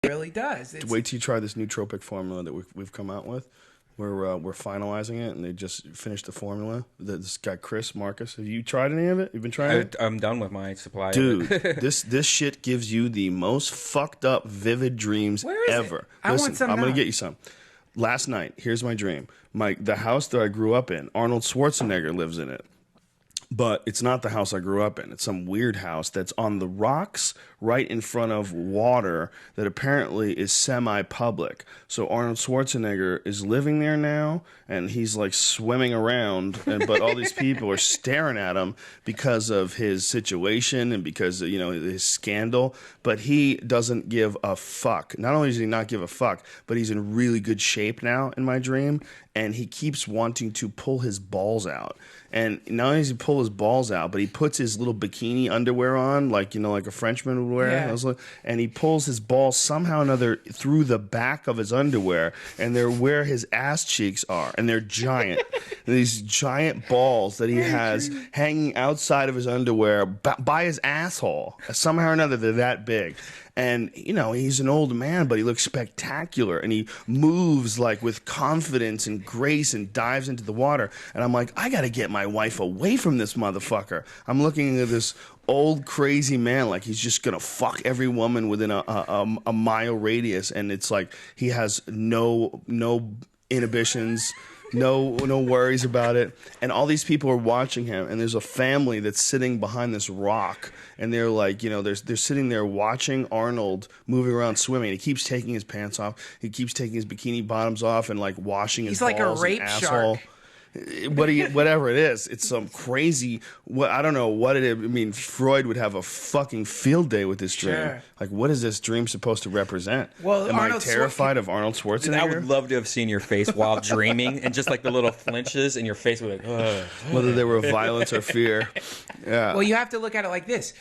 really does. Wait till you try this nootropic formula that we've come out with. We're finalizing it, and they just finished the formula. This guy Chris Marcus, have you tried any of it? You've been trying it? I'm done with my supply. Dude, of it. this shit gives you the most fucked up, vivid dreams ever. I want some. I'm now. gonna get you some. Last night, here's my dream. The house that I grew up in, Arnold Schwarzenegger lives in it. But it's not the house I grew up in. It's some weird house that's on the rocks right in front of water that apparently is semi-public. So Arnold Schwarzenegger is living there now, and he's like swimming around, but all these people are staring at him because of his situation and because of, his scandal. But he doesn't give a fuck. Not only does he not give a fuck, but he's in really good shape now in my dream, and he keeps wanting to pull his balls out. And not only does he pull his balls out, but he puts his little bikini underwear on, like a Frenchman would wear. Yeah. And he pulls his balls somehow or another through the back of his underwear, and they're where his ass cheeks are, and they're giant. And these giant balls that he has hanging outside of his underwear by his asshole. Somehow or another, they're that big. And, he's an old man, but he looks spectacular. And he moves like with confidence and grace and dives into the water. And I'm like, I got to get my wife away from this motherfucker. I'm looking at this old crazy man like he's just going to fuck every woman within a mile radius. And it's like he has no inhibitions. No worries about it. And all these people are watching him, and there's a family that's sitting behind this rock, and they're like, they're sitting there watching Arnold moving around swimming. He keeps taking his pants off. He keeps taking his bikini bottoms off and like washing his balls. He's like a rape and asshole. shark. Whatever it is, it's some crazy. I don't know what it is. I mean, Freud would have a fucking field day with this dream. Sure. Like, what is this dream supposed to represent? Well, am I terrified of Arnold Schwarzenegger? I would love to have seen your face while dreaming, and just like the little flinches, and your face would be like, ugh. Whether they were violence or fear. Yeah. Well, you have to look at it like this.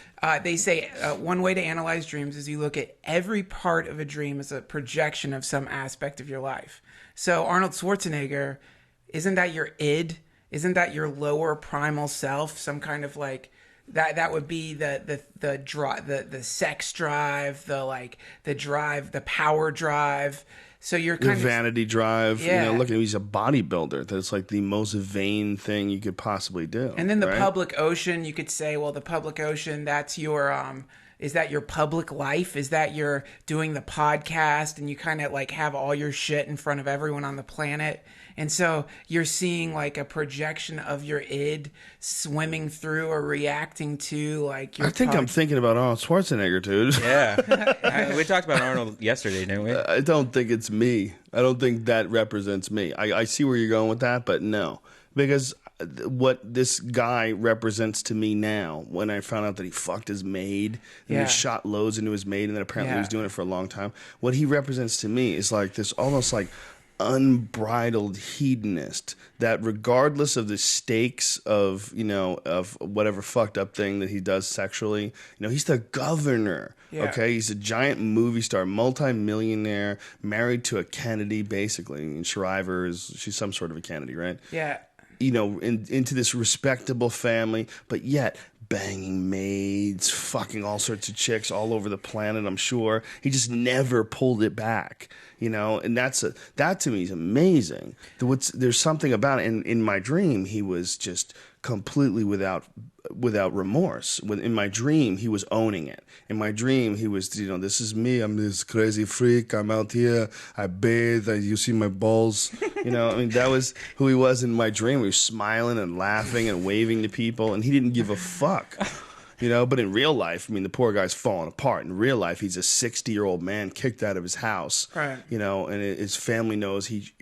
They say one way to analyze dreams is you look at every part of a dream as a projection of some aspect of your life. So Arnold Schwarzenegger, isn't that your id? Isn't that your lower primal self? Some kind of like that would be the sex drive, the power drive. So you're kind the vanity drive. Yeah. Look at him, he's a bodybuilder. That's like the most vain thing you could possibly do. And then the right? public ocean, you could say, well, the public ocean, that's your is that your public life? Is that you're doing the podcast and you kind of like have all your shit in front of everyone on the planet? And so you're seeing like a projection of your id swimming through or reacting to like your I'm thinking about Arnold Schwarzenegger, dude. Yeah. We talked about Arnold yesterday, didn't we? I don't think it's me. I don't think that represents me. I see where you're going with that, but no. Because what this guy represents to me now, when I found out that he fucked his maid and he shot loads into his maid and then apparently he was doing it for a long time, what he represents to me is like this almost like unbridled hedonist that regardless of the stakes of of whatever fucked up thing that he does sexually, he's the governor. Okay, he's a giant movie star, multi-millionaire, married to a Kennedy basically. And Shriver she's some sort of a Kennedy, right? Yeah. Into this respectable family, but yet banging maids, fucking all sorts of chicks all over the planet, I'm sure. He just never pulled it back, and that to me is amazing. There's something about it. In my dream, he was just completely without remorse. In my dream, he was owning it. In my dream, he was, this is me. I'm this crazy freak. I'm out here. I bathe. You see my balls. That was who he was in my dream. He was smiling and laughing and waving to people, and he didn't give a fuck. But in real life, the poor guy's falling apart. In real life, he's a 60-year-old man kicked out of his house. Right. And his family knows he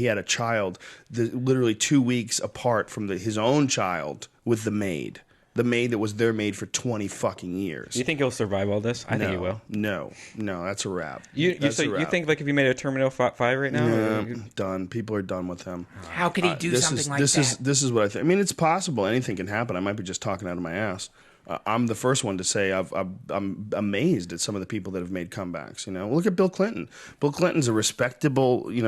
had a child literally 2 weeks apart from his own child with the maid. The maid that was their maid for 20 fucking years. You think he'll survive all this? I think he will. No, that's a wrap. You think like if you made a Terminal 5 right now? Yeah, done. People are done with him. How could he do something like that? This is what I think. It's possible. Anything can happen. I might be just talking out of my ass. I'm the first one to say I'm amazed at some of the people that have made comebacks. Look at Bill Clinton. Bill Clinton's a respectable,